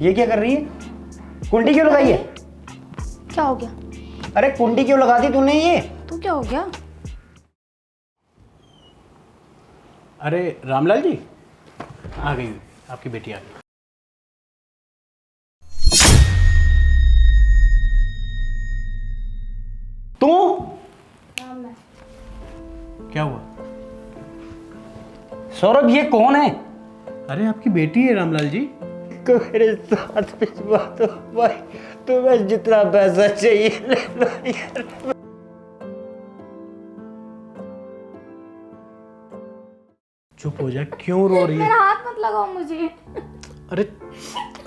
ये क्या कर रही है? कुंडी क्यों लगाई है? क्या हो गया? अरे कुंडी क्यों लगा दी तूने ये? तो क्या हो गया? अरे रामलाल जी आ गई, आपकी बेटी आ गई। तू? क्या हुआ? सौरभ ये कौन है? अरे आपकी बेटी है रामलाल जी। को मेरे साथ भिजवा दो भाई, तुम्हें जितना पैसा चाहिए ले लो यार। चुप हो जा, क्यों रो रही है? मेरा हाथ मत लगाओ मुझे। अरे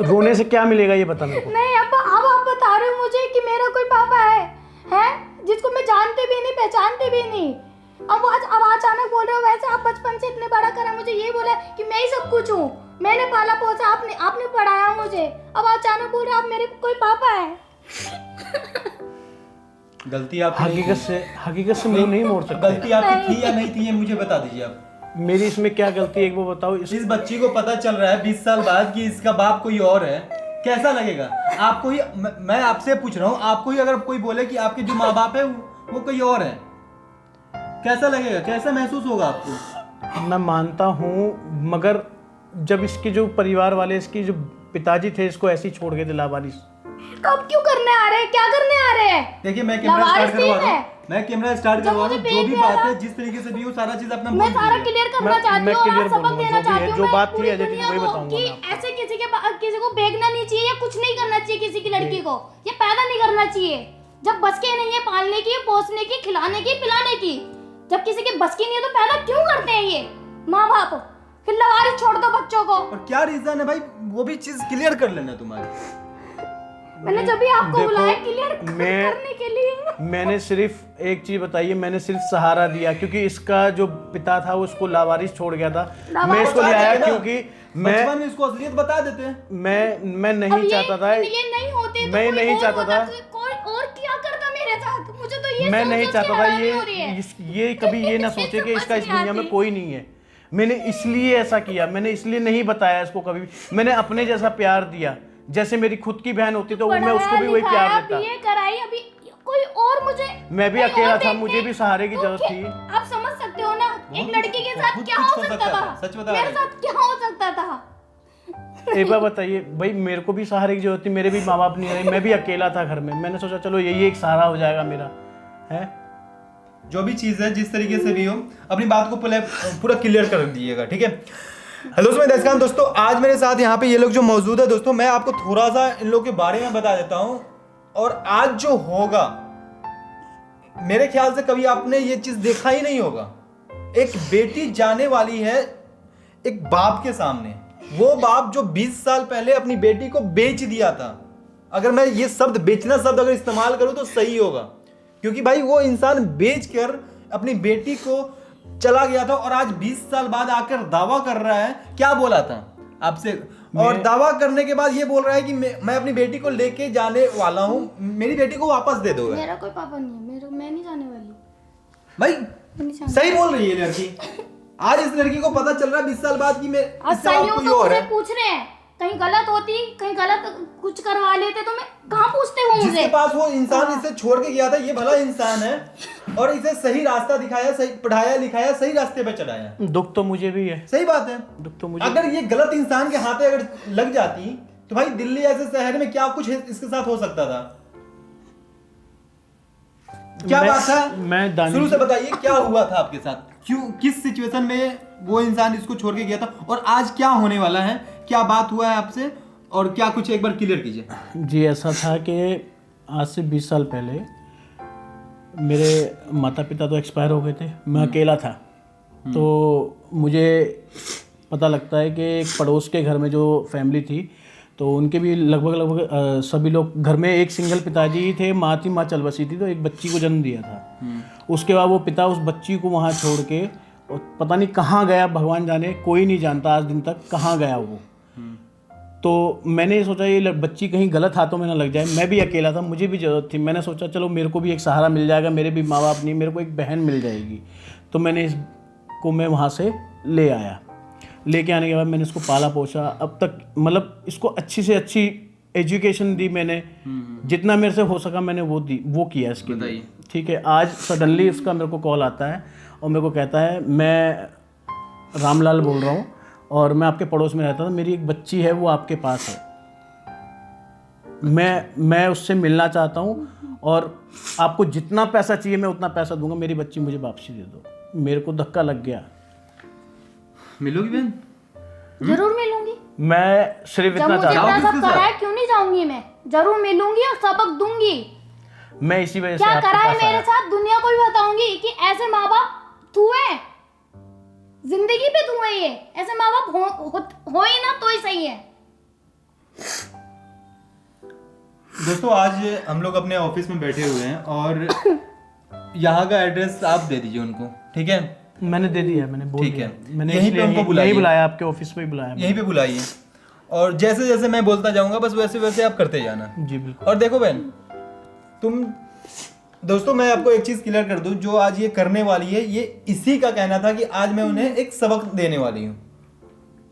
रोने से क्या मिलेगा ये बता मेरे को। नहीं अब आप बता रहे हो मुझे कि मेरा कोई पापा है जिसको मैं जानते भी नहीं पहचानते भी नहीं। अब अचानक बोल रहे हो वैसे। आप बचपन से इतने बड़ा करा, मुझे ये बोला कि मैं ही सब कुछ हूँ, मैंने पाला पोसा, आपने पढ़ाया मुझे। अब अचानक बोल रहे हो आप मेरे कोई पापा है। गलती आपकी हकीकत से मुंह नहीं मोड़ सकते। गलती आपकी थी या नहीं थी ये मुझे बता दीजिए आप। मेरी इसमें क्या गलती है एक वो बताओ। इस बच्ची को पता चल रहा है 20 साल बाद कि इसका बाप कोई और है, कैसा लगेगा आपको? ही मैं आपसे पूछ रहा हूँ, आपको ही अगर कोई बोले कि आपके जो माँ बाप है वो कोई और है, कैसा लगेगा? कैसा महसूस होगा आपको? मैं मानता हूँ, मगर जब इसके जो परिवार वाले, इसकी जो पिताजी थे, इसको ऐसे ही छोड़ के दिला वारिस। तो अब क्यों करने आ रहे हैं? क्या करने आ रहे हैं? देखिए मैं कैमरा स्टार्ट करवा रहा हूँ, मुझे जो भी पेट बात में है जिस तरीके से भी हो सारा चीज अपना मैं सारा क्लियर करना चाहती हूँ और सबक देना चाहती हूँ। जो बात थी पूरी अजय जी दुनिया वही को बताऊंगा कि मैं आपको। ऐसे किसी को बेचना नहीं चाहिए या कुछ नहीं करना चाहिए किसी की लड़की को, ये पैदा नहीं करना चाहिए जब बस के नहीं है पालने की, पोसने की, खिलाने की, पिलाने की। जब किसी के बस की नहीं है तो पैदा क्यों करते हैं ये माँ बाप? फिर लवारिस छोड़ दो बच्चों को। और क्या रीजन है भाई, वो भी चीज क्लियर कर लेना तुम्हारी। मैंने जब भी आपको देखो, बुलाया क्लियर करने के लिए। मैंने सिर्फ एक चीज बताई है, मैंने सिर्फ सहारा दिया क्योंकि इसका जो पिता था वो उसको लावारिस छोड़ गया था। मैं इसको ले आया क्योंकि बचपन में इसको असलियत बता देते हैं। मैं नहीं चाहता था, ये नहीं होते तो मैं कोई नहीं और चाहता होता, था। कोई और क्या करता मेरे साथ? मुझे तो ये मैं सोच नहीं सोच चाहता के था हैरानी हो रही है। ये कभी ये ना सोचे कि इसका इस दुनिया में कोई नहीं है। मैंने इसलिए ऐसा किया, मैंने इसलिए नहीं बताया इसको कभी भी। मैंने अपने जैसा प्यार दिया, जैसे मेरी खुद की बहन होती तो मैं उसको भी वही प्यार देता। बीए कराई, अभी कोई और मुझे मैं भी अकेला था, मुझे भी सहारे की जरूरत थी। आप समझ सकते हो ना एक लड़की के साथ क्या हो सकता था? सच बता मेरे साथ क्या हो सकता था? एक बार बताइए भाई, मेरे को भी सहारे की जरूरत थी, मेरे भी माँ बाप नहीं रहे, मैं भी अकेला था घर में। मैंने सोचा चलो यही एक सहारा हो जाएगा मेरा, है। जो भी चीज है जिस तरीके से भी हो अपनी बात को पूरा क्लियर कर दीजिएगा, ठीक है? हेलो दोस्तों, आज मेरे साथ यहाँ पे ये लोग जो मौजूद है दोस्तों, मैं आपको थोड़ा सा इन लोग के बारे में बता देता हूँ। और आज जो होगा मेरे ख्याल से कभी आपने ये चीज देखा ही नहीं होगा। एक बेटी जाने वाली है एक बाप के सामने, वो बाप जो 20 साल पहले अपनी बेटी को बेच दिया था। अगर मैं ये शब्द बेचना शब्द अगर इस्तेमाल करूं तो सही होगा, क्योंकि भाई वो इंसान बेचकर अपनी बेटी को चला गया था और आज 20 साल बाद आकर दावा कर रहा है। क्या बोला था आपसे? और दावा करने के बाद ये बोल रहा है कि मैं अपनी बेटी को लेके जाने वाला हूँ, मेरी बेटी को वापस दे दो। मेरा कोई पापा नहीं है, मैं नहीं जाने वाली भाई सही बोल रही है लड़की। आज इस लड़की को पता चल रहा है 20 साल बाद कि मैं इससे सही बाप हो कोई तो और मुझे है। पूछ रहे हैं, कहीं गलत होती, कहीं गलत कुछ करवा लेते तो मैं कहाँ पूछते हो मुझे? जिसके पास वो इंसान इसे छोड़ के गया था, ये भला इंसान है और इसे सही रास्ता दिखाया, सही पढ़ाया लिखाया, सही रास्ते पे चढ़ाया। दुख तो मुझे भी है, सही बात है। दुख तो मुझे। अगर ये गलत इंसान के हाथे अगर लग जाती तो भाई दिल्ली ऐसे शहर में क्या कुछ इसके साथ हो सकता था? क्या बात था? शुरू से बताइए क्या हुआ था आपके साथ, क्यों, किस सिचुएशन में वो इंसान इसको छोड़ के गया था और आज क्या होने वाला है, क्या बात हुआ है आपसे और क्या कुछ एक बार क्लियर कीजिए। जी ऐसा था कि आज से 20 साल पहले मेरे माता पिता तो एक्सपायर हो गए थे, मैं अकेला था। तो मुझे पता लगता है कि एक पड़ोस के घर में जो फैमिली थी तो उनके भी लगभग सभी लोग घर में, एक सिंगल पिताजी ही थे, माँ थी, माँ चल बसी थी, तो एक बच्ची को जन्म दिया था। उसके बाद वो पिता उस बच्ची को वहाँ छोड़ के और पता नहीं कहाँ गया, भगवान जाने, कोई नहीं जानता आज दिन तक कहाँ गया वो। तो मैंने सोचा ये बच्ची कहीं गलत हाथों में ना लग जाए। मैं भी अकेला था, मुझे भी ज़रूरत थी। मैंने सोचा चलो मेरे को भी एक सहारा मिल जाएगा, मेरे भी माँ बाप नहीं, मेरे को एक बहन मिल जाएगी। तो मैंने इसको मैं वहाँ से ले आया। लेके आने के बाद मैंने इसको पाला पोसा, अब तक मतलब इसको अच्छी से अच्छी एजुकेशन दी मैंने, जितना मेरे से हो सका मैंने वो किया इसके लिए। ठीक है, आज सडनली इसका मेरे को कॉल आता है और मेरे को कहता है मैं रामलाल बोल रहा हूँ और मैं आपके पड़ोस में रहता था, मेरी एक बच्ची है वो आपके पास है, मैं उससे मिलना चाहता हूँ और आपको जितना पैसा चाहिए मैं उतना पैसा दूंगा, मेरी बच्ची मुझे वापसी दे दो। मेरे को धक्का लग गया। मिलोगी बहन? जरूर मिलूंगी। मैं सिर्फ जब इतना मुझे चाहता इतना हूँ, सब करा है क्यों नहीं जाऊंगी मैं, जरूर मिलूंगी और सबक दूंगी। मैं इसी वजह से क्या आपके करा है पास मेरे आया। साथ दुनिया को भी बताऊंगी कि ऐसे माँ बाप तू है, जिंदगी पे तू है, ये ऐसे माँ बाप हो ही ना तो ही सही है। दोस्तों आज हम लोग अपने ऑफिस में बैठे हुए हैं और यहाँ का एड्रेस आप दे दीजिए उनको, ठीक है? मैंने दे दिया, मैंने बोल ठीक दिया। है, मैंने यहीं पे उनको बुलाइए। यहीं बुलाया, आपके ऑफिस पे ही बुलाया। यहीं पे बुलाइए और जैसे जैसे मैं बोलता जाऊंगा बस वैसे वैसे आप करते जाना। जी बिल्कुल। और देखो बहन, तुम दोस्तों मैं आपको एक चीज क्लियर कर दूं, जो आज ये करने वाली है ये इसी का कहना था कि आज मैं उन्हें एक सबक देने वाली हूँ।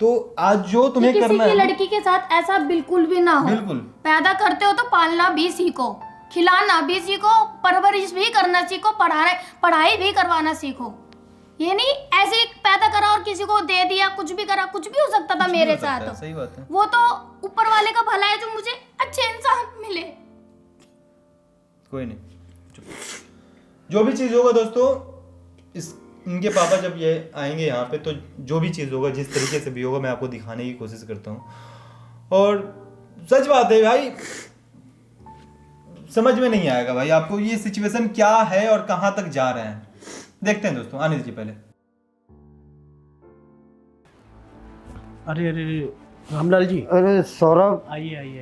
तो आज जो तुम्हें किसी करना की है, लड़की के साथ ऐसा बिल्कुल भी ना हो। बिल्कुल। पैदा करते हो तो पालना भी सीखो, खिलाना भी सीखो, परवरिश भी करना सीखो, पढ़ाई भी करवाना सीखो। ये नहीं ऐसे ही पैदा करा और किसी को दे दिया, कुछ भी करा, कुछ भी हो सकता था मेरे साथ। सही बात है। वो तो ऊपर वाले का भला है जो मुझे अच्छे इंसान मिले। कोई नहीं, चुप। जो भी चीज होगा दोस्तों, इनके पापा जब ये आएंगे यहाँ पे तो जो भी चीज होगा जिस तरीके से भी होगा मैं आपको दिखाने की कोशिश करता हूँ। और सच बात है भाई, समझ में नहीं आएगा भाई आपको ये सिचुएशन क्या है और कहां तक जा रहे हैं। देखते हैं दोस्तों, आने दीजिए पहले। अरे अरे रामलाल जी, अरे सौरभ, आइए आइए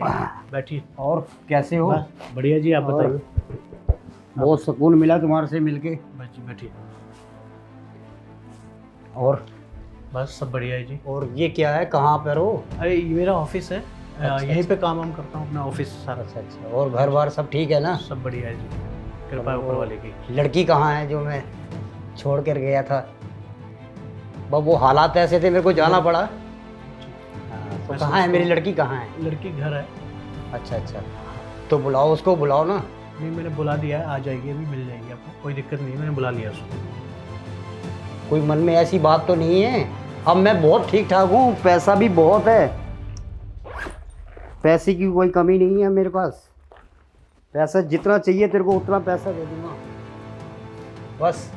बैठिए। और कैसे हो? बस बढ़िया जी, आप बताइए। बहुत सुकून मिला तुम्हारे से मिलके। बस जी बैठिए। और बस सब बढ़िया है जी। और ये क्या है, कहाँ पर हो? अरे ये मेरा ऑफिस है, यहीं पे काम वाम करता हूँ, अपना ऑफिस सारा। अच्छा अच्छा, और घर बार सब ठीक है ना? सब बढ़िया है जी, कृपा है ऊपर वाले की। लड़की कहाँ है जो मैं छोड़ कर गया था? बस वो हालात ऐसे थे, मेरे को जाना पड़ा। हाँ, तो कहाँ है मेरी लड़की, कहाँ है? लड़की घर है। अच्छा अच्छा, तो बुलाओ उसको, बुलाओ ना। नहीं मैंने बुला दिया है, आ जाएगी, अभी मिल जाएगी आपको, कोई दिक्कत नहीं है, मैंने बुला लिया उसको। कोई मन में ऐसी बात तो नहीं है? अब मैं बहुत ठीक ठाक हूँ, पैसा भी बहुत है, पैसे की कोई कमी नहीं है मेरे पास। पैसा जितना चाहिए तेरे को उतना पैसा दे दूंगा। बस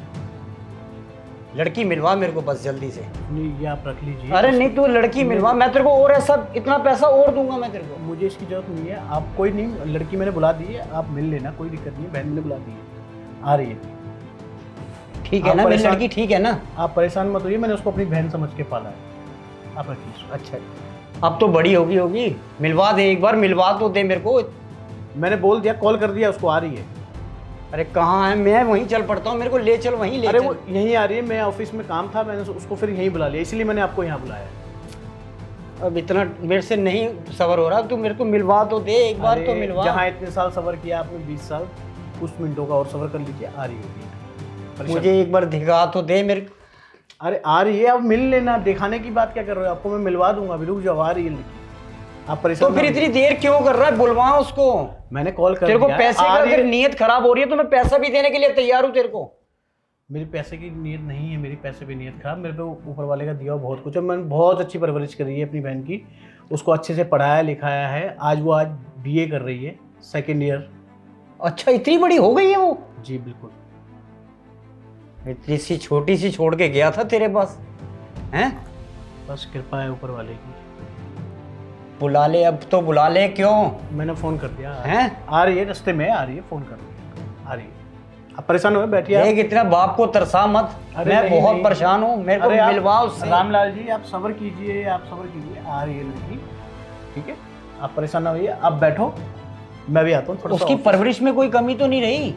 लड़की मिलवा मेरे को, बस जल्दी से। नहीं ये आप रख लीजिए। अरे नहीं, तू लड़की मिलवा, मैं तेरे को और ऐसा इतना पैसा और दूंगा मैं तेरे को। मुझे इसकी जरूरत नहीं है, आप कोई नहीं, लड़की मैंने बुला दी है, आप मिल लेना, कोई दिक्कत नहीं है, बहन ने बुला दी है, आ रही है। ठीक है ना मेरी लड़की, ठीक है ना? आप परेशान मत होइए, मैंने उसको अपनी बहन समझ के पाला है, आप रखिए इसको। अच्छा, अब तो बड़ी होगी, मिलवा दे, एक बार मिलवा तो दे मेरे को। मैंने बोल दिया, कॉल कर दिया उसको, आ रही है। अरे कहाँ है? मैं वहीं चल पड़ता हूँ, मेरे को ले चल, वहीं ले अरे चल। वो यहीं आ रही है, मैं ऑफिस में काम था, मैंने उसको फिर यहीं बुला लिया, इसलिए मैंने आपको यहाँ बुलाया। अब इतना मेरे से नहीं सबर हो रहा, तू मेरे को मिलवा तो दे, एक बार तो मिलवा। जहाँ इतने साल सबर किया आपने, 20 साल, कुछ मिनटों का और सबर कर लीजिए, आ रही होगी। मुझे एक बार दिखा तो दे मेरे। अरे आ रही है, अब मिल लेना, दिखाने की बात क्या कर रहे हो, आपको मैं मिलवा दूंगा, अभी रुक जाओ, आ रही है लड़की, आप परेशान तो फिर इतनी देर क्यों कर रहा है? बुलवा उसको। मैंने कॉल कर तेरे को दिया, पैसे आ का रही है। अगर नीयत खराब हो रही है तो मैं पैसा भी देने के लिए तैयार हूँ तेरे को। मेरी पैसे की नीयत नहीं है, मेरी पैसे की नीयत खराब, मेरे पे ऊपर वाले का दिया हुआ बहुत कुछ है, मैंने बहुत अच्छी परवरिश करी है अपनी बहन की, उसको अच्छे से पढ़ाया लिखाया है, आज वो BA कर रही है, 2nd ईयर। अच्छा, इतनी बड़ी हो गई है वो? जी बिल्कुल। इतनी सी छोटी सी छोड़ के गया था तेरे पास, हैं? बस कृपा है ऊपर वाले की। बुला ले, अब तो बुला ले। क्यों? मैंने फ़ोन कर दिया, हैं? आ रही है, रास्ते में आ रही है, फ़ोन कर दिया, आ रही है। आप परेशान हुए, बैठिए आप। देख, इतना बाप को तरसा मत, अरे मैं नहीं, बहुत नहीं। परेशान हूँ, मेरे को अरे आप- मिलवा उससे। रामलाल जी आप सब्र कीजिए, आप सब्र कीजिए, आ रही है लड़की, ठीक है, आप परेशान ना होइए, आप बैठो, मैं भी आता हूँ थोड़ा सा उसकी ऑफिस। परवरिश में कोई कमी तो नहीं रही?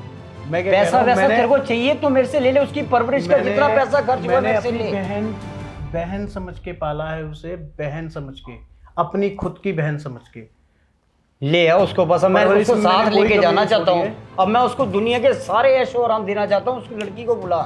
मैं क्या कह पैसा रहा हूँ, वैसा मैंने- तेरे को चाहिए तो मेरे से ले ले, उसकी परवरिश का मैंने- जितना पैसा खर्च हुआ मैंने मेरे से अपनी ले। बहन समझ के पाला है उसे, बहन समझ के, अपनी खुद की बहन समझ के ले आ उसको, बस अब मैं परवरिश उसको में साथ मैंने कोई लेके कमी जाना नहीं चाहता छोड़ी हूँ। अब मैं उसको दुनिया के सारे ऐशो आराम देना चाहता हूँ, उसकी लड़की को बुला,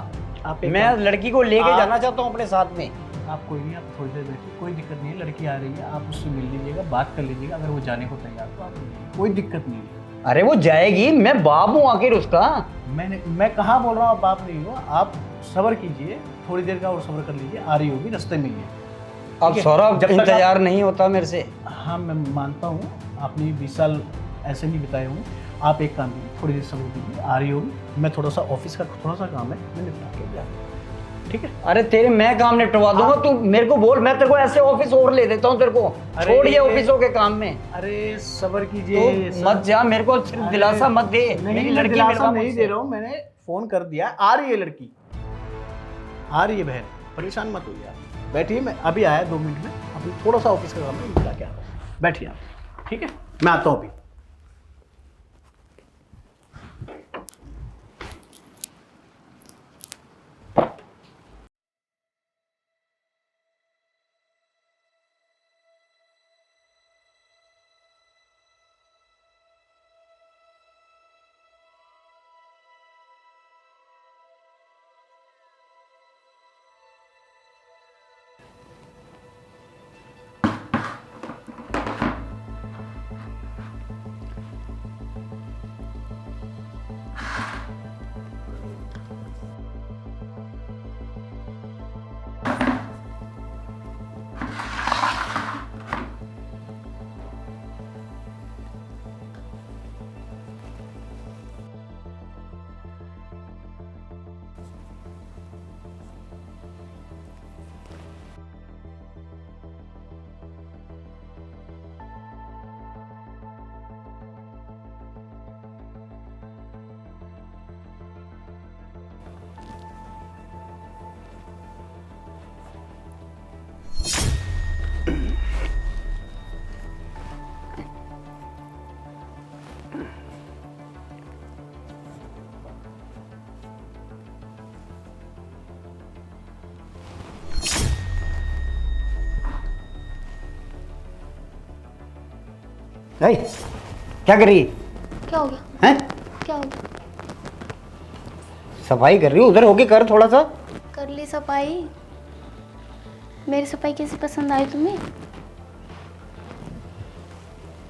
आप एक मैं लड़की को लेके आप- जाना चाहता हूँ अपने साथ में। आप कोई नहीं, आप थोड़ी देर बैठिए, कोई दिक्कत नहीं है, लड़की आ रही है, आप उससे मिल लीजिएगा, बात कर लीजिएगा, अगर वो जाने को तैयार तो आप मिलिए, कोई दिक्कत नहीं है। अरे वो जाएगी, मैं बाप हूँ आखिर उसका। मैं कहाँ बोल रहा हूँ आप बाप नहीं हो, आप सब्र कीजिए, थोड़ी देर का और सब्र कर लीजिए, आ रही होगी, रास्ते में ही है। अब ठीक है? सौरभ जब तक इंतजार नहीं होता मेरे से। हाँ मैं मानता हूँ, आपने 20 साल ऐसे नहीं बिताए होंगे, आप एक काम कीजिए, थोड़ी देर सब्र कीजिए, आ रही होगी, मैं थोड़ा सा ऑफिस का थोड़ा सा काम है, मैं निपटा के जा, ठीक है? अरे तेरे मैं काम निपटवा दूंगा, तू मेरे को बोल, मैं तेरे को ऐसे ऑफिस और ले देता हूँ तेरे को। अरे छोड़ ये ऑफिसों के काम में। अरे सब्र तो कीजिए, मत जा, मेरे को सिर्फ दिलासा मत दे। नहीं, मेरी मैं लड़की दिलासा मिलवा नहीं मुझसे। दे रहा हूँ, मैंने फोन कर दिया, आ रही है लड़की, आ रही है बहन, परेशान मत होइए आप, बैठिए, मैं अभी आया 2 मिनट में, अभी थोड़ा सा ऑफिस का काम है, निपटा के आ रहा हूँ, बैठिए आप, ठीक है? मैं आता हूँ अभी। नहीं, क्या कर रही है? क्या हो गया? हैं? क्या हो गया? सफाई कर रही हूँ, उधर होके कर थोड़ा सा। कर ली सफाई। मेरी सफाई कैसी पसंद आई तुम्हें?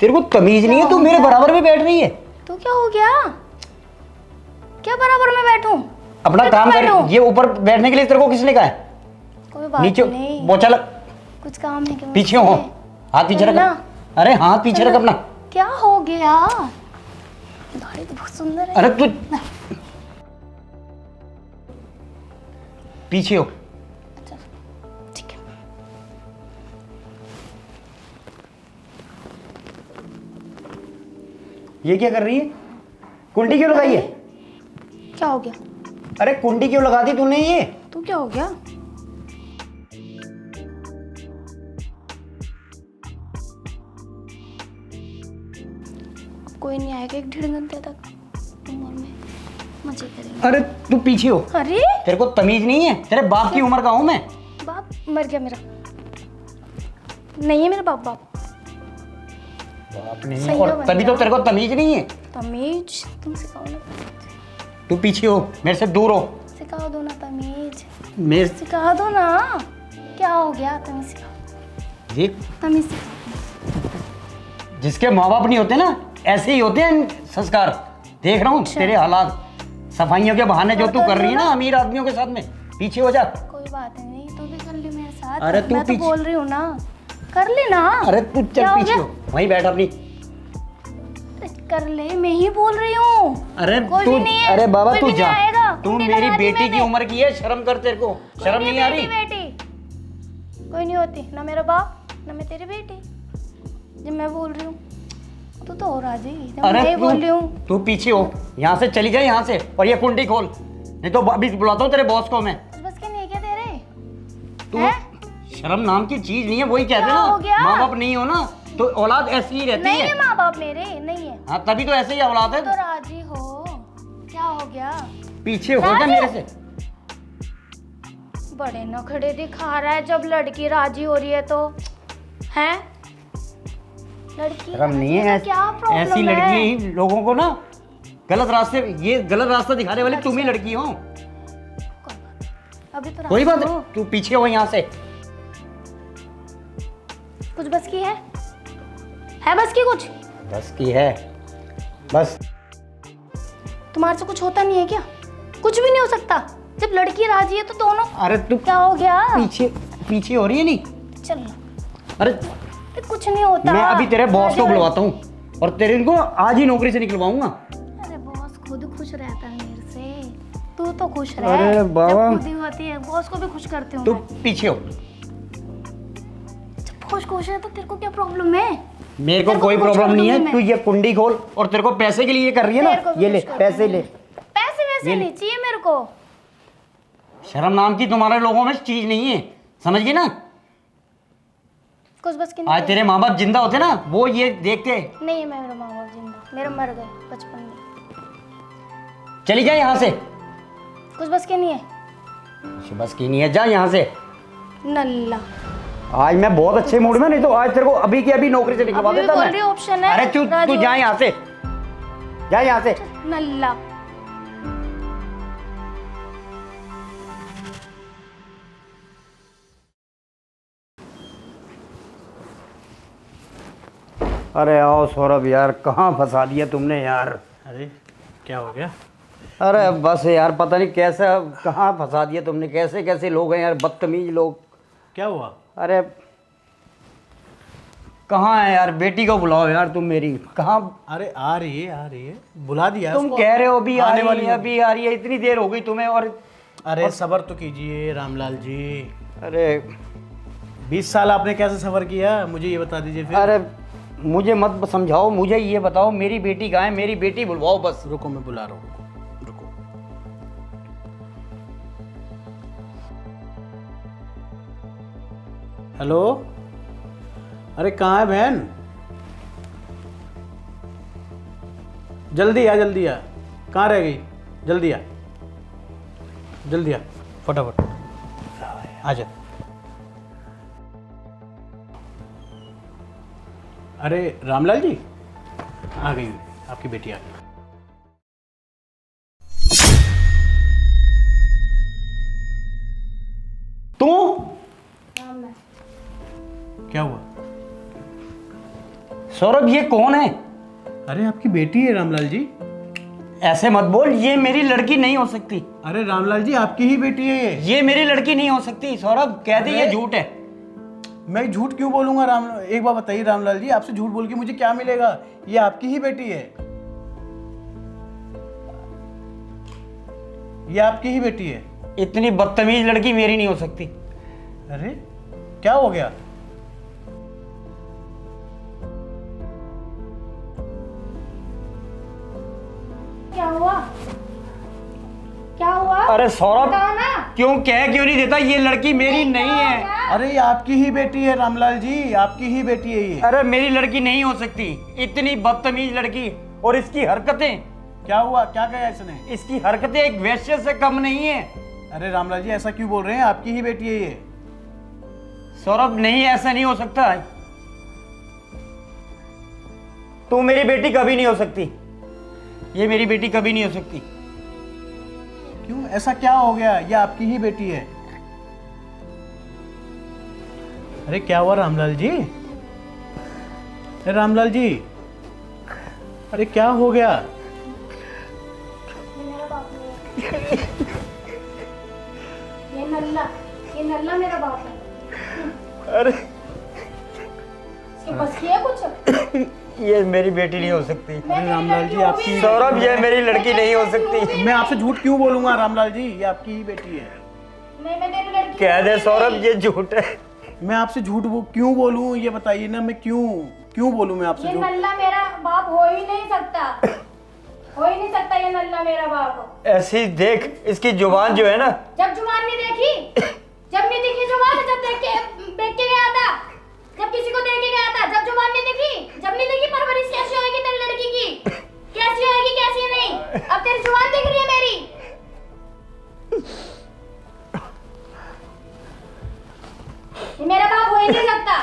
तेरे को तमीज नहीं है, तू मेरे बराबर में बैठ रही है। तो क्या हो गया? क्या बराबर में बैठूं? अपना मैं काम तो कर। बैठूं। ये ऊपर बैठने के लिए तेरे को किसने कहा है? कोई बात नीचे नहीं। बोचा लग, कुछ काम है क्या? पीछे हो, हाथ पीछे रख। चलना। अरे हाथ पीछे रख अपना। क्या हो गया? गाड़ी तो बहुत सुंदर है। अरे तू पीछे हो। अच्छा, ठीक है। ये क्या कर रही है? कुंडी क्यों लगाई है? क्या हो गया? अरे कुंडी क्यों लगा दी तूने ये? तू क्या हो गया? अब कोई नहीं आएगा 1-1.5 घंटे तक। मॉल में मजे करेंगे। अरे तू पीछे हो। अरे तेरे को तमीज नहीं है? तेरे बाप की उम्र का हूं मैं। बाप मर गया मेरा। नहीं है मेरा बाप। बाप बाप नहीं है, सही और हो तभी तो बंदा। तेरे को तमीज नहीं है। तमीज तुम सिखाओ ना। तू पीछे हो, मेरे से दूर हो। सिखा दो ना तमीज। मेरे सिखा दो ना। क्या हो गया? तमीज सिखाओ। देख, तमीज सिखाओ। जिसके माँ बाप नहीं होते ना, ऐसे ही होते हैं संस्कार। देख रहा हूँ तेरे हालात, सफाइयों के बहाने जो तू कर रही है ना अमीर आदमियों के साथ में। पीछे हो जा। कोई बात नहीं, तू भी कर ली मेरे साथ। अरे तू मैं तो पीछे- बोल रही हूँ ना, कर ली ना। अरे तू क्या चल हो पीछे गया? हो, वहीं बैठ अपनी। कर ले, मैं ही बोल रही हूँ। अरे कोई तू, भी नहीं है, अरे बाबा कोई तू भी जा। नहीं आएगा। तू कुंडी मेरी लगा दी बेटी की मैंने। उम्र की है, शर्म कर तेरे को। शर्म नहीं आ रही? बेटी कोई नहीं होती ना, मेरा बाप ना मैं तेरी बेटी। जब मैं बोल रही हूँ तू तो और राजी। जब अरे मैं बोल रही हूँ तू पीछे हो, यहाँ से चली जाए यहाँ से, और ये कुंडी खोल, नहीं तो अभी बुलाता हूँ तेरे बॉस को मैं। बस के नहीं क्या तेरे? तू हैं? शर्म नाम की चीज नहीं है, वही कहते क्या हो ना, गया? माँ बाप नहीं हो ना तो औलाद ऐसी ही रहती नहीं है। है माँ बाप मेरे, नहीं है। हाँ तभी तो ऐसे ही औलाद है। तो राजी हो। क्या हो गया? पीछे हो जा राजी? मेरे से। बड़े नखड़े दिखा रहा है जब लड़की राजी हो रही है तो। हैं? लड़की शर्म नहीं है, राजी क्या प्रॉब्लम है? ऐसी लड़की ही लोगों को ना गलत रास्ते, ये गलत रास्ता दिखाने वाली तुम ही लड़की हो। अभी तो कोई राजी बात हो। नहीं, तू पीछे हो यहाँ से। कुछ बस की है बस की कुछ? बस की है बस। तुम्हारे से कुछ होता नहीं है क्या? कुछ भी नहीं हो सकता जब लड़की राजी है तो दोनों। अरे तू क्या हो गया? पीछे पीछे हो रही है नहीं? चल अरे कुछ नहीं होता। मैं अभी तेरे बॉस को बुलवाता हूँ और तेरे इनको आज ही नौकरी से निकलवाऊंगा। अरे बॉस खुद खुश रहता है मेरे से, तू तो खुश रह। अरे बाबा। जब खुद ही होती है बॉस को भी खुश करती हूँ तू मैं। पीछे हो। जब खुश है तो तेरे को क्या प्रॉब्लम है? मेरे को तेरे को कोई कुछ प्रॉब्लम कर नहीं दूंगी है। मैं। तू ये कुंडी खोल और तेरे को पैसे के लिए ये कर रही है तेरे को ना, भी ये ले कुछ कर पैसे दूंगी। ले। पैसे वैसे ये ले। नहीं चाहिए मेरे को। शर्म नाम की तुम्हारे लोगों में चीज नहीं है, समझ गई ना? कुछ बस की आज तेरे माँ बाप जिंदा होते ना वो ये देखते। नहीं है मेरे माँ बाप जिंदा, मेरे मर गए बचपन में। चली जा यहाँ से। कुछ बस के नहीं है। कुछ बस की नहीं है, जा यहाँ से। नल्ला आज मैं बहुत अच्छे मूड में, नहीं तो आज तेरे को अभी की अभी नौकरी से निकलवा अभी भी देता बोल मैं। रही ऑप्शन है। अरे तू राजू। जा यहाँ से, जा यहाँ से। नल्ला अरे आओ सौरभ यार, कहाँ फंसा दिया तुमने यार। अरे क्या हो गया? अरे बस यार, पता नहीं कैसा कहाँ फंसा दिया तुमने। कैसे कैसे लोग हैं यार, बदतमीज लोग। क्या हुआ? अरे कहाँ है यार, बेटी को बुलाओ यार तुम मेरी। कहाँ? अरे आ रही है, बुला दिया तुम उसको। कह रहे हो अभी आ आने रही वाली है, है। अभी आ रही है, इतनी देर हो गई तुम्हें। अरे सब्र तो कीजिए रामलाल जी। अरे 20 साल आपने कैसे सफ़र किया मुझे ये बता दीजिए फिर। अरे मुझे मत समझाओ, मुझे ये बताओ मेरी बेटी कहाँ है? मेरी बेटी बुलवाओ बस। रुको मैं बुला रहा हूँ, रुको। हेलो, अरे कहाँ है बहन? जल्दी आ, जल्दी आ। कहाँ रह गई? जल्दी आ, जल्दी आ, फटाफट आ जा। अरे रामलाल जी आ गई, आपकी बेटी आ गई। तू क्या हुआ? सौरभ ये कौन है? अरे आपकी बेटी है रामलाल जी। ऐसे मत बोल, ये मेरी लड़की नहीं हो सकती। अरे रामलाल जी आपकी ही बेटी है ये। ये मेरी लड़की नहीं हो सकती सौरभ, कह दे ये अरे! झूठ है। मैं झूठ क्यों बोलूंगा राम? एक बात बताइए रामलाल जी, आपसे झूठ बोल के मुझे क्या मिलेगा? ये आपकी ही बेटी है, ये आपकी ही बेटी है। इतनी बदतमीज लड़की मेरी नहीं हो सकती। अरे क्या हो गया? क्या हुआ? क्या हुआ? अरे सौरभ बताओ ना। क्यों नहीं देता? ये लड़की मेरी नहीं है। अरे ये आपकी ही बेटी है रामलाल जी, आपकी ही बेटी है ये। अरे मेरी लड़की नहीं हो सकती, इतनी बदतमीज लड़की। और इसकी हरकतें, क्या हुआ? क्या कहा इसने? इसकी हरकतें एक वेश्या से कम नहीं है। अरे रामलाल जी ऐसा क्यों बोल रहे हैं? आपकी ही बेटी है ये। सौरभ नहीं, ऐसा नहीं हो सकता। तू मेरी बेटी कभी नहीं हो सकती, ये मेरी बेटी कभी नहीं हो सकती। क्यों, ऐसा क्या हो गया? ये आपकी ही बेटी है। अरे क्या हुआ रामलाल जी? अरे रामलाल जी, अरे क्या हो गया? ये नल्ला मेरा बाप है। अरे इसके बस की है कुछ? ये मेरी बेटी नहीं हो सकती। अरे रामलाल जी आपकी, सौरभ ये मेरी लड़की नहीं हो सकती। मैं आपसे झूठ क्यों बोलूंगा रामलाल जी? ये आपकी ही बेटी है। मैं तेरी लड़की कह दे सौरभ ये झूठ है। मैं आपसे झूठ क्यों बोलूं ये बताइए ना। मैं क्यों बोलूं मैं आपसे ये झूठ? नल्ला मेरा बाप हो ही नहीं सकता, हो ही नहीं सकता ये नल्ला मेरा बाप। ऐसी देख इसकी जुबान जो है ना। जब जुबान नहीं देखी, जब नहीं दिखी जुबान, जब देख के गया था, जब किसी को देख के गया था, जब जुबान नहीं दिखी, जब नहीं देखी परवरिश कैसी होगी तेरी लड़की की, कैसी होगी कैसी नहीं। अब तेरी जुबान दिख रही है मेरी। ये मेरा बाप हो ही नहीं सकता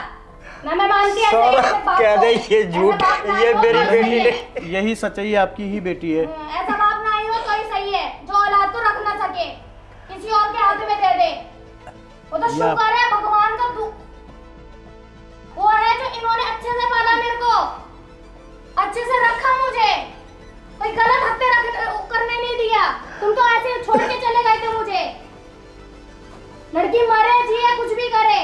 ना, मैं मानती हूं। सौरभ कह दे ये झूठ, ये मेरी बेटी नहीं। यही सच्चाई आपकी ही बेटी है। ऐसा बाप ना ही हो तो ही सही है, जो औलाद तो रख ना सके, किसी और के हाथ में दे दे। वो तो शुक्र है भगवान का वो है तुम तो ऐसे छोड़ के चले गए थे मुझे। लड़की मरे जिए कुछ भी करे,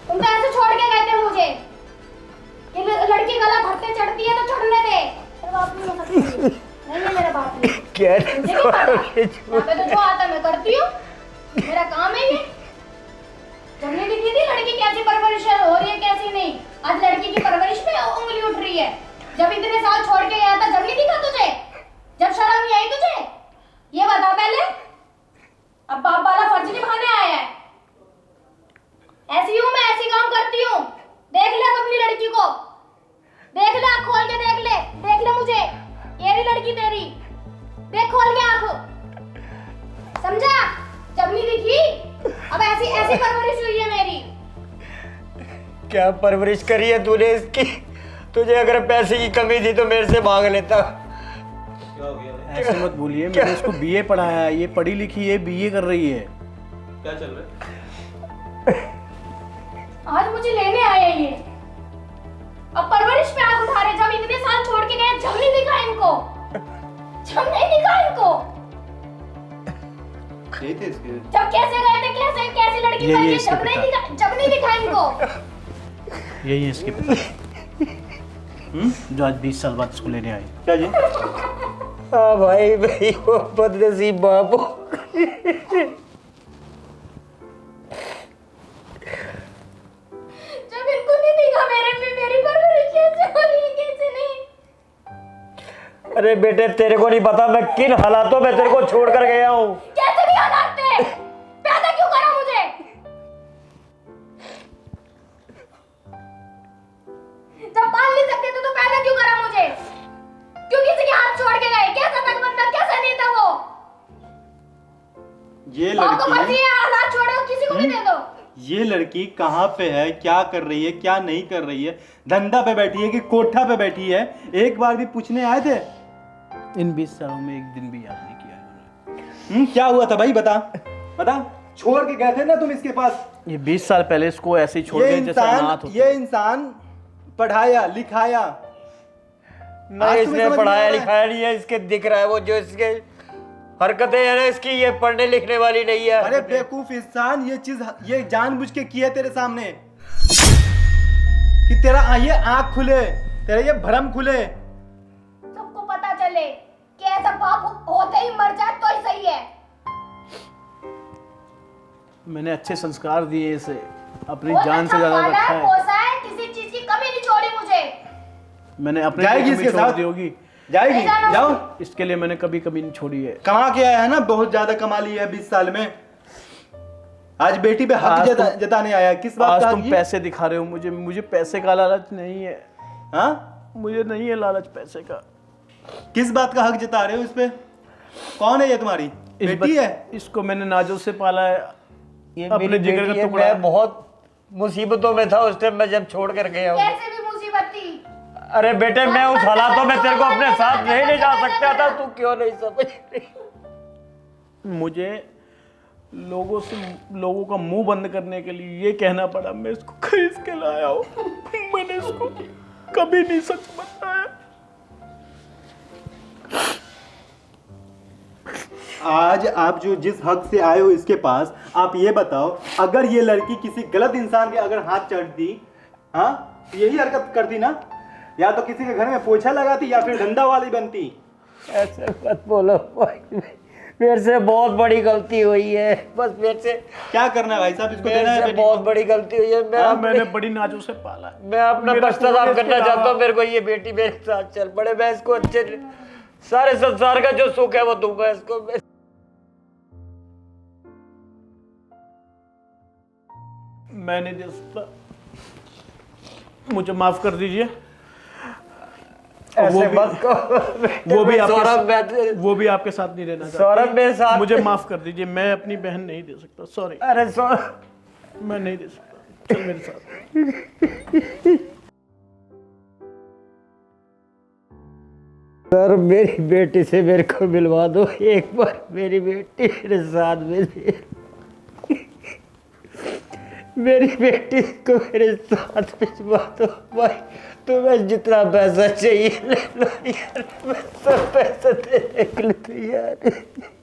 तुम तो ऐसे छोड़ के गए थे मुझे कि लड़की गला भरते चढ़ती है तो चढ़ने दे। मेरे बाप नहीं हो सकती, नहीं है मेरा बाप नहीं। क्या मुझे नहीं पता, यहाँ पे तो जो आता मैं करती हूँ, मेरा काम है ये। जब ये दिखी थी लड़की कैसी परवरिश हो रही है कैसी नहीं, आज लड़की की परवरिश में उंगली उठ रही है। जब इतने साल छोड़ के गया था जब नहीं दिखा तुझे, जब शर्म नहीं आई तुझे, ये बता पहले। अब बाप वाला फर्ज निभाने आया है। ऐसी हूँ मैं, ऐसी काम करती हूँ। देख ले अब अपनी लड़की को, देख ले, आँख खोल के देख ले मुझे। ये रही लड़की तेरी, देख खोल के आँख, समझा? जब नहीं दिखी, अब ऐसी परवरिश हुई है मेरी। क्या परवरिश करी है तूने इसकी? तुझे अगर पैसे की कमी थी तो मेरे से मांग लेता। ऐसे मत बोलिए, मैंने इसको बीए पढ़ाया है, ये पढ़ी लिखी है, बीए कर रही है। क्या चल रहा है? आज मुझे लेने आए ये, अब परवरिश पे आग उठा रहे। जब इतने साल छोड़ के गए, जब नहीं दिखा इनको, जब नहीं दिखा इनको, यही थे इसके। जब कैसे गए थे, कैसी लड़की ये बनी, इसके जब नहीं दिखा इनको। यही है इसके पिता, जो आज 20 साल बाद इसको लेने आए। क्या जी? हाँ भाई वो बदनसीब बाप। जब इनको नहीं दिखा मेरी परवरिश कैसे हो रही है कैसे नहीं। अरे बेटे तेरे को नहीं पता मैं किन हालातों में तेरे को छोड़ कर गया हूँ। कैसे भी हालात थे, पैदा क्यों करा मुझे? जब पाल नहीं सकते थे तो पैदा क्यों करा मुझे? क्यों किसी के हाथ छोड़ के गए? कैसा था बंदा, कैसा नहीं था वो? ये आपको मर्जी लड़की, है हाथ छोड़ो, किसी को भी दे दो। ये लड़की कहाँ पे है, क्या कर रही है, क्या नहीं कर रही है, धंधा पे बैठी है कि कोठा पे बैठी है? एक बार भी पूछने आए थे? इन 20 सालों में एक दिन भी याद नहीं किया इन्होंने। क्या हुआ था भाई, बता बता। छोड़ के गए थे ना तुम इसके पास। ये 20 साल पहले इसको ऐसे ही छोड़ ये गए जैसे अनाथ होते। ये इंसान पढ़ाया लिखाया, ना आज तुम्हें इसने समझ में पढ़ाया आ रहा है? लिखाया नहीं है, इसके दिख रहा है वो जो इसके हरकतें है ना इसकी, ये पढ़ने लिखने वाली नहीं है। अरे बेवकूफ इंसान, ये चीज ये जानबूझ के किया तेरे सामने कि तेरा ये आंख खुले, तेरा ये भरम खुले। सबको पता चले कि ऐसा पाप होते ही मर जाए तो ही सही है। मैंने अच्छे संस्कार दिए इसे, अपनी बहुत जान से अच्छा ज्यादा पाला रखा है, है। पोसा है, किसी चीज की कमी नहीं छोड़ी मुझे। मैंने अपने जाएगी लिए इसके कमी छोड़ साथ? दी होगी, जाएगी? नहीं जाना जाओ। इसके लिए मैंने कभी कभी नहीं छोड़ी है। कमा के आया है ना, बहुत ज्यादा कमा ली है 20 साल में। आज बेटी पे हक आज जताने आया, किस बात आज का? तुम पैसे दिखा रहे हो मुझे पैसे का लालच नहीं है। हाँ, मुझे नहीं है लालच पैसे का। किस बात का हक जता रहे हो इस पे? कौन है ये तुम्हारी बेटी है? इसको मैंने नाजो से पाला है, ये अपने मेरी जिगर बेटी का है, टुकड़ा। मैं बहुत मुसीबतों में था उस टाइम मैं जब छोड़ कर गया हूँ। कैसे भी मुसीबत थी। अरे बेटे मैं उस हालातों में तेरे को अपने साथ नहीं ले जा सकता था, तू क्यों नहीं समझ रही? मुझे लोगों का मुंह बंद करने के लिए ये कहना पड़ा मैं इसको खरीद के लाया हूँ। मैंने इसको कभी नहीं सच बताया। आज आप जो जिस हक से आए हो इसके पास, आप ये बताओ, अगर ये लड़की किसी गलत इंसान के अगर हाथ चढ़ती, हाँ, यही हरकत करती ना? या तो किसी के घर में पोछा लगाती या फिर धंधा वाली बनती। ऐसे मत बोलो भाई, मेरे से बहुत बड़ी गलती हुई है, बस मेरे से क्या करना है भाई साहब, इसको देना मेरे है से बेटी बहुत को। बड़ी गलती हुई है। मैंने बड़ी नाजो से पाला है। मैं अपना मेरा पश्चाताप पूरे करना इसके चाहता हूँ। अलावा- मेरे को ये बेटी मेरे साथ चल पड़े, मैं इसको अच्छे सारे संसार का जो सुख है वो दूंगा इसको। मैं नहीं दे सकता, मुझे माफ कर दीजिए। ऐसे मत कहो। वो भी आपके साथ नहीं रहना चाहता। सौरभ मेरे साथ मुझे माफ कर दीजिए, मैं अपनी बहन नहीं दे सकता, सॉरी। अरे मैं नहीं दे सकता, चल मेरे साथ। सर मेरी बेटी से मेरे को मिलवा दो एक बार, मेरी बेटी मेरे साथ में मेरी बेटी को मेरे साथ भिजवा दो भाई। तुम्हें जितना पैसा चाहिए ले लो यार, मैं सब पैसा देने के लिए तैयार हूं।